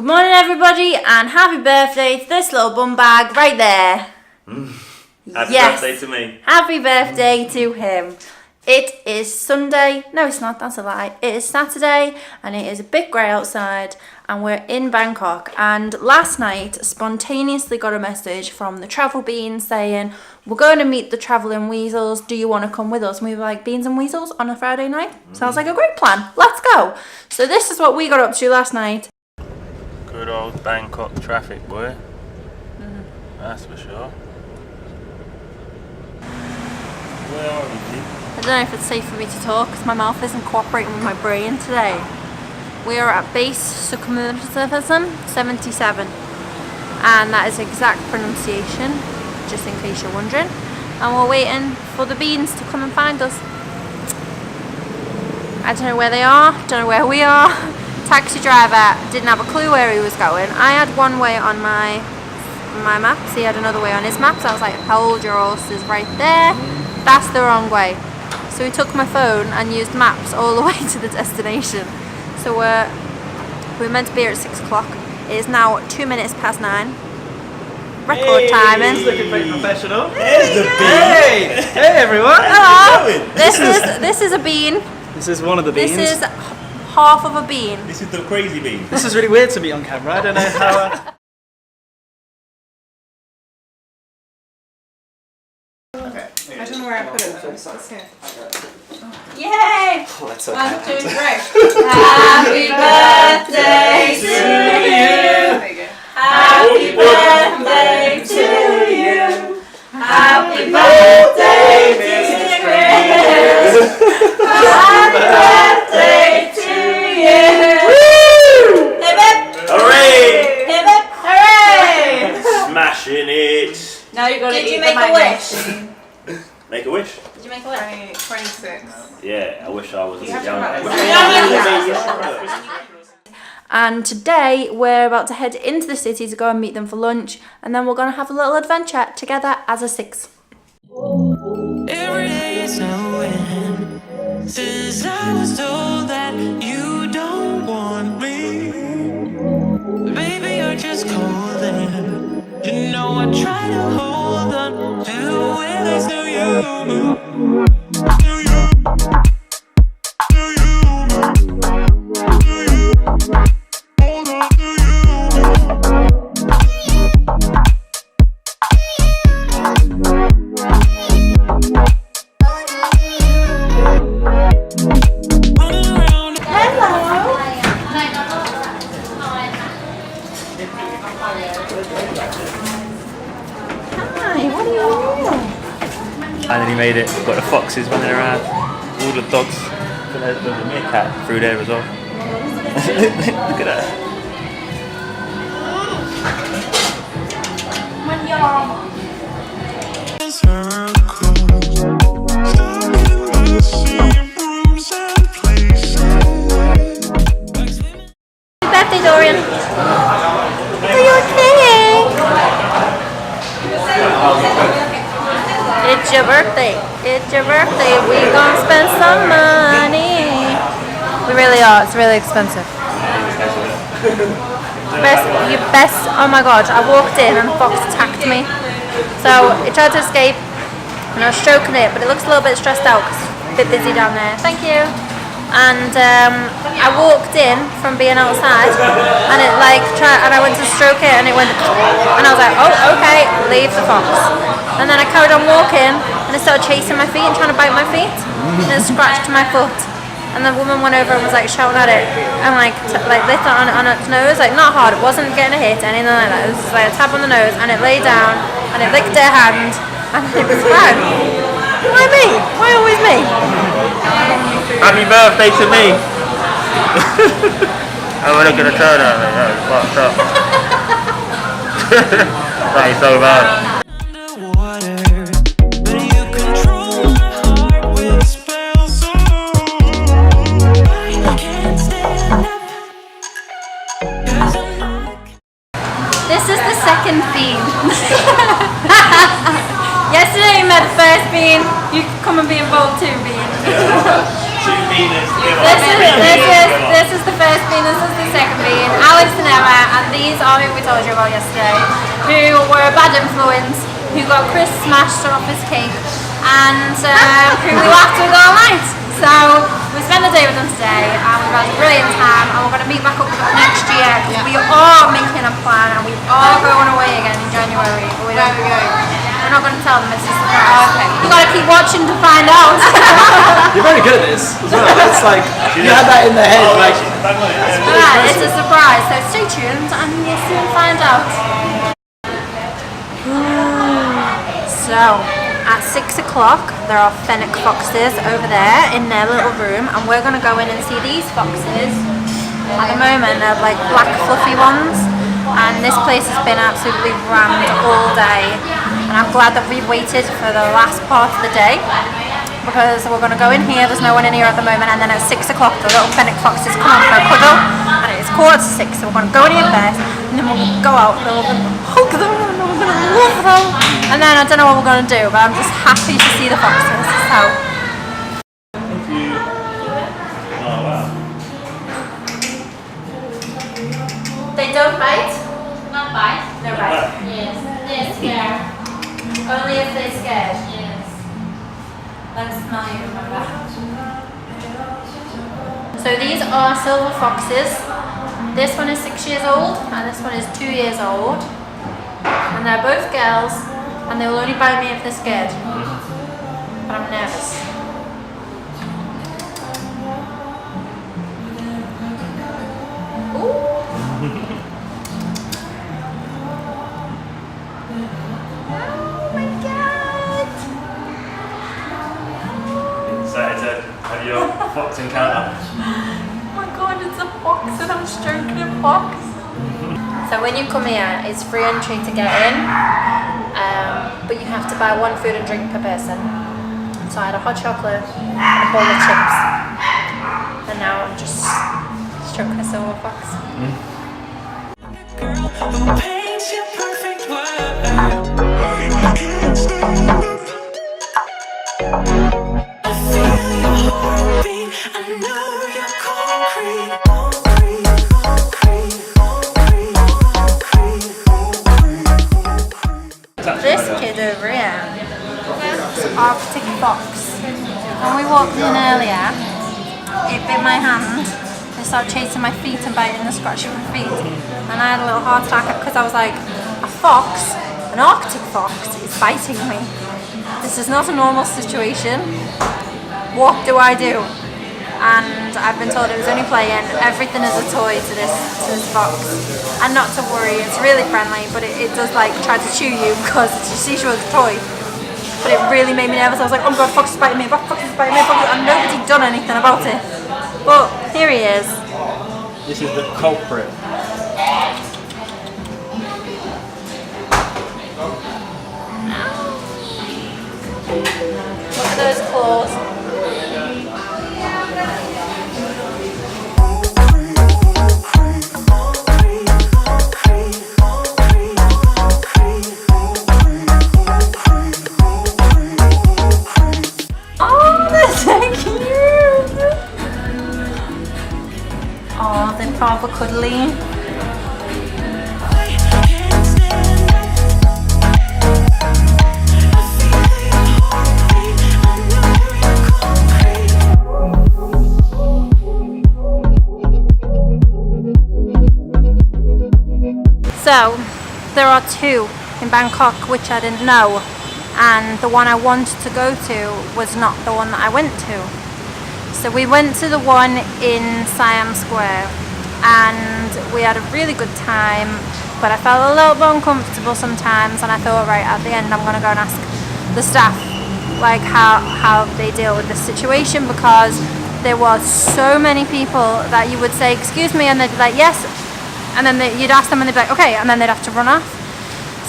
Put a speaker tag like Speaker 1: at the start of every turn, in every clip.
Speaker 1: Good morning everybody and happy birthday to this little bum bag right there.
Speaker 2: Happy birthday to me.
Speaker 1: Happy birthday to him. It is Sunday. No, it's not. That's a lie. It is Saturday and it is a bit grey outside and we're in Bangkok. And last night, spontaneously got a message from the travel bean saying, we're going to meet the travelling weasels. Do you want to come with us? And we were like, beans and weasels on a Friday night? Sounds like a great plan. Let's go. So this is what we got up to last night.
Speaker 2: Good old Bangkok traffic, boy. That's for sure. Where are we?
Speaker 1: I don't know if it's safe for me to talk because my mouth isn't cooperating with my brain today. We are at base circumcision 77 and that is exact pronunciation, just in case you're wondering. And we're waiting for the beans to come and find us. I don't know where they are, don't know where we are. Taxi driver didn't have a clue where he was going. I had one way on my maps, he had another way on his maps. I was like, hold your horses right there. That's the wrong way. So he took my phone and used maps all the way to the destination. So we're meant to be here at 6 o'clock. It is now 2 minutes past 9. Record timing.
Speaker 3: He's looking pretty professional.
Speaker 2: There's the bean.
Speaker 3: Hey everyone.
Speaker 1: Hello. This is a bean.
Speaker 3: This is one of the beans.
Speaker 1: This is half of a bean.
Speaker 2: This is the crazy bean.
Speaker 3: This is really weird to me on camera. I don't know how.
Speaker 4: I don't know where I put it though, so it's here.
Speaker 1: Yay!
Speaker 3: Oh, that's so
Speaker 4: I'm doing great.
Speaker 1: Happy birthday to you.
Speaker 4: There you go.
Speaker 1: Happy birthday to you. Happy birthday, Mr. Chris. Happy birthday to you. Woo! Hip hip.
Speaker 2: Hooray!
Speaker 1: Hip hip. Hooray!
Speaker 2: Smashing it.
Speaker 4: Now you're going to
Speaker 1: Did
Speaker 4: eat
Speaker 1: you
Speaker 4: the
Speaker 1: make a
Speaker 4: mango
Speaker 1: wish?
Speaker 4: machine.
Speaker 2: Make a wish.
Speaker 1: Did you make a wish?
Speaker 4: 26.
Speaker 2: Yeah, I wish I was a bit
Speaker 4: have to
Speaker 2: younger.
Speaker 1: And today we're about to head into the city to go and meet them for lunch, and then we're going to have a little adventure together as a six.
Speaker 5: Every day is a win. Since I was told that you don't want me, baby, you're just calling. You know I try to hold on to the way I still you.
Speaker 2: And then he made it. Got the foxes running around. All the dogs. There's a meerkat through there as well. Look at that.
Speaker 1: Happy birthday, Dorian. Are you okay? It's your birthday. It's your birthday. We gonna spend some money. We really are. It's really expensive. Best. Oh my god! I walked in and a fox attacked me. So it tried to escape, and I was stroking it, but it looks a little bit stressed out because it's a bit busy down there. Thank you. And I walked in from being outside, and it and I went to stroke it, and it went, and I was like, oh, okay, leave the fox. And then I carried on walking, and it started chasing my feet and trying to bite my feet, and it scratched my foot. And the woman went over and was like shouting at it, and licked it on its nose, like not hard. It wasn't getting a hit, anything like that. It was just like a tap on the nose, and it lay down, and it licked her hand, and it was fine. Why me? Why always me?
Speaker 2: Happy birthday to me. Oh, we're not gonna turn out. That was fucked up. That is so bad.
Speaker 1: This is the second bean. Yesterday you met the first bean. You can come and be involved too, bean.
Speaker 2: Two beaners together.
Speaker 1: This is the first first bean, this is the second bean. Alex and Emma, and these are who we told you about yesterday, who were a bad influence, who got Chris smashed off his cake, and who we laughed with all night. So we spent the day with them today, and we've had a brilliant time, and we're going to meet back up with them next year, because we are making a plan, and we are going away again in January. But we're not going to tell them, it's just a surprise. Okay. You've got to keep watching to find out.
Speaker 3: You're very good at this as well. It's like, you had that in the head. Like,
Speaker 1: Yeah, it's a surprise, so stay tuned, and you'll soon find out. So, at 6 o'clock, there are fennic foxes over there in their little room, and we're going to go in and see these foxes. At the moment, they're like black fluffy ones, and this place has been absolutely rammed all day. And I'm glad that we waited for the last part of the day, because we're going to go in here, there's no one in here at the moment, and then at 6 o'clock the little fennic foxes come on for a cuddle, and it's 5:45, so we're going to go in here first, and then we're going to go out, and we're going to hug them, and we're going to love them, and then I don't know what we're going to do, but I'm just happy to see the foxes, so. They don't bite? Not bite? No bite. Yes. They're scared. Only if they're scared? Yes. Let's smell you, remember. So these are silver foxes. This one is 6 years old, and this one is 2 years old. And they're both girls, and they will only bite me if they're scared. But I'm nervous. Ooh. Oh my god!
Speaker 2: Excited to have your fox encounter.
Speaker 1: Oh my god, it's a fox and I'm stroking a fox. So when you come here, it's free entry to get in, but you have to buy one food and drink per person. So I had a hot chocolate and a bowl of chips, and now I'm just stroking a silver fox.
Speaker 5: Girl who paints your perfect world. I feel your heartbeat. I know you're concrete.
Speaker 1: This kid over here is Arctic fox. When we walked in earlier, it bit my hand. They started chasing my feet and biting and scratching my feet. And I had a little heart attack because I was like, a fox, an Arctic fox, is biting me. This is not a normal situation. What do I do? And I've been told it was only playing. Everything is a toy to this fox. And not to worry, it's really friendly, but it does like try to chew you because you see she was a toy. But it really made me nervous. I was like, oh my god, fox is biting me, fox is biting me, and nobody done anything about it. But here he is.
Speaker 3: this is the culprit.
Speaker 1: Look at those claws. Oh, they're so cute. Oh, they're proper cuddly. So, there are two in Bangkok which I didn't know, and the one I wanted to go to was not the one that I went to. So we went to the one in Siam Square, and we had a really good time, but I felt a little bit uncomfortable sometimes, and I thought, right, at the end I'm going to go and ask the staff like how they deal with this situation, because there was so many people that you would say, excuse me, and they'd be like, yes, and then you'd ask them and they'd be like, okay, and then they'd have to run off.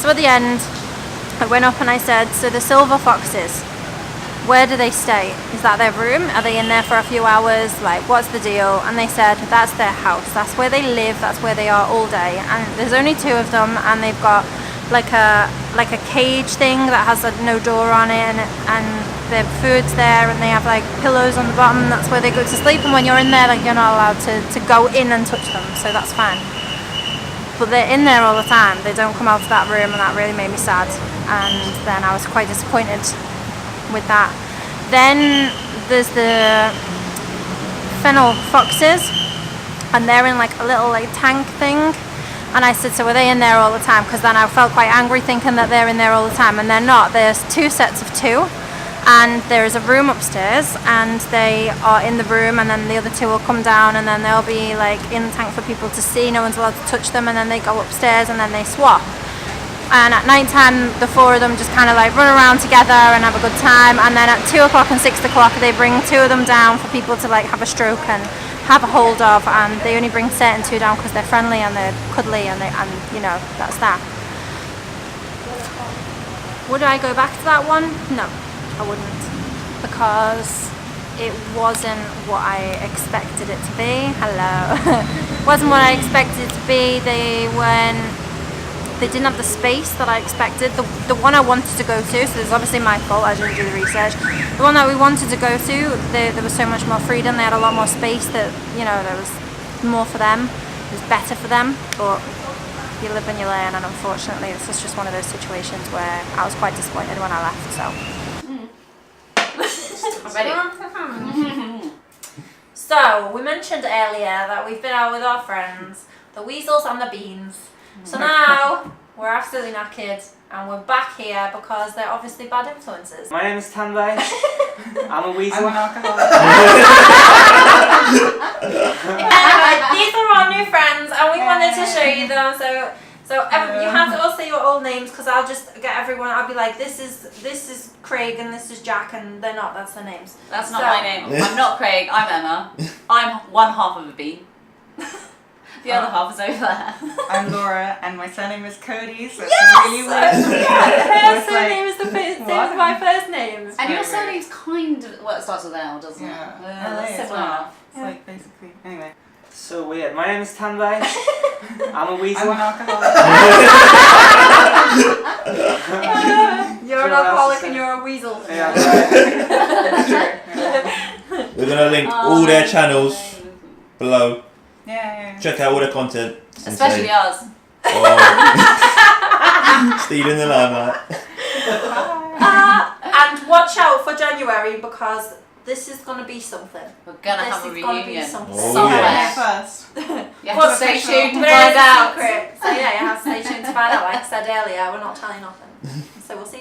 Speaker 1: So at the end, I went up and I said, so the silver foxes, where do they stay? Is that their room? Are they in there for a few hours? Like, what's the deal? And they said, that's their house. That's where they live. That's where they are all day. And there's only two of them, and they've got like a cage thing that has no door on it, and the food's there, and they have like pillows on the bottom. That's where they go to sleep. And when you're in there, like you're not allowed to go in and touch them, so that's fine. But they're in there all the time. They don't come out of that room, and that really made me sad. And then I was quite disappointed with that. Then there's the fennel foxes, and they're in like a little like tank thing. And I said, so are they in there all the time? Because then I felt quite angry thinking that they're in there all the time, and they're not. There's 2 sets of 2. And there is a room upstairs, and they are in the room, and then the other 2 will come down, and then they'll be like in the tank for people to see. No one's allowed to touch them, and then they go upstairs, and then they swap. And at night time, the 4 of them just kind of like run around together and have a good time. And then at 2 o'clock and 6 o'clock, they bring 2 of them down for people to like have a stroke and have a hold of. And they only bring certain 2 down because they're friendly and they're cuddly, and you know, that's that. Would I go back to that one? No. I wouldn't, because it wasn't what I expected it to be. Hello. Wasn't what I expected it to be. They didn't have the space that I expected. The one I wanted to go to, so it's obviously my fault, I didn't do the research. The one that we wanted to go to, there was so much more freedom. They had a lot more space, that, you know, there was more for them. It was better for them, but you live and you learn, and unfortunately this was just one of those situations where I was quite disappointed when I left, so.
Speaker 6: Ready?
Speaker 1: So, we mentioned earlier that we've been out with our friends, the weasels and the beans. So now, we're absolutely knackered, and we're back here because they're obviously bad influences.
Speaker 2: My name is Tanvay. I'm a weasel.
Speaker 4: I want alcohol.
Speaker 1: Anyway, these are our new friends, and we wanted to show you them, so you have to all say your old names, because I'll just get everyone. I'll be like, this is Craig and this is Jack, and they're not. That's their names.
Speaker 6: That's not my name. I'm not Craig. I'm Emma. I'm one half of a bee. The other half is over there.
Speaker 4: I'm Laura, and my surname is Cody, so it's
Speaker 1: Yes!
Speaker 4: really weird.
Speaker 1: Her
Speaker 4: It's
Speaker 1: surname is the same as my first name.
Speaker 6: And your surname's kind of, well, it starts with L, doesn't
Speaker 4: Yeah.
Speaker 6: it?
Speaker 4: LA
Speaker 6: That's
Speaker 4: as
Speaker 6: similar.
Speaker 4: well. It's like basically, anyway.
Speaker 2: So weird. My name is Tanvay. I'm a weasel.
Speaker 4: I want alcohol.
Speaker 1: You're an alcoholic and you're a weasel.
Speaker 2: Yeah.
Speaker 7: We're gonna link all their channels below.
Speaker 4: Yeah.
Speaker 7: Check out all their content. It's
Speaker 6: Especially
Speaker 7: insane.
Speaker 6: ours.
Speaker 7: Oh. Stealing the limelight.
Speaker 1: And watch out for January, because this is going to be something.
Speaker 6: We're gonna
Speaker 1: This
Speaker 6: have a
Speaker 1: is gonna be
Speaker 6: reunion
Speaker 1: something.
Speaker 7: Oh,
Speaker 6: somewhere.
Speaker 7: yes.
Speaker 4: First.
Speaker 6: You have to stay tuned to
Speaker 1: But
Speaker 6: find
Speaker 1: it's a
Speaker 6: out.
Speaker 1: secret. So yeah, you have to stay tuned to find out. Like I said earlier, we're not telling nothing. So we'll see you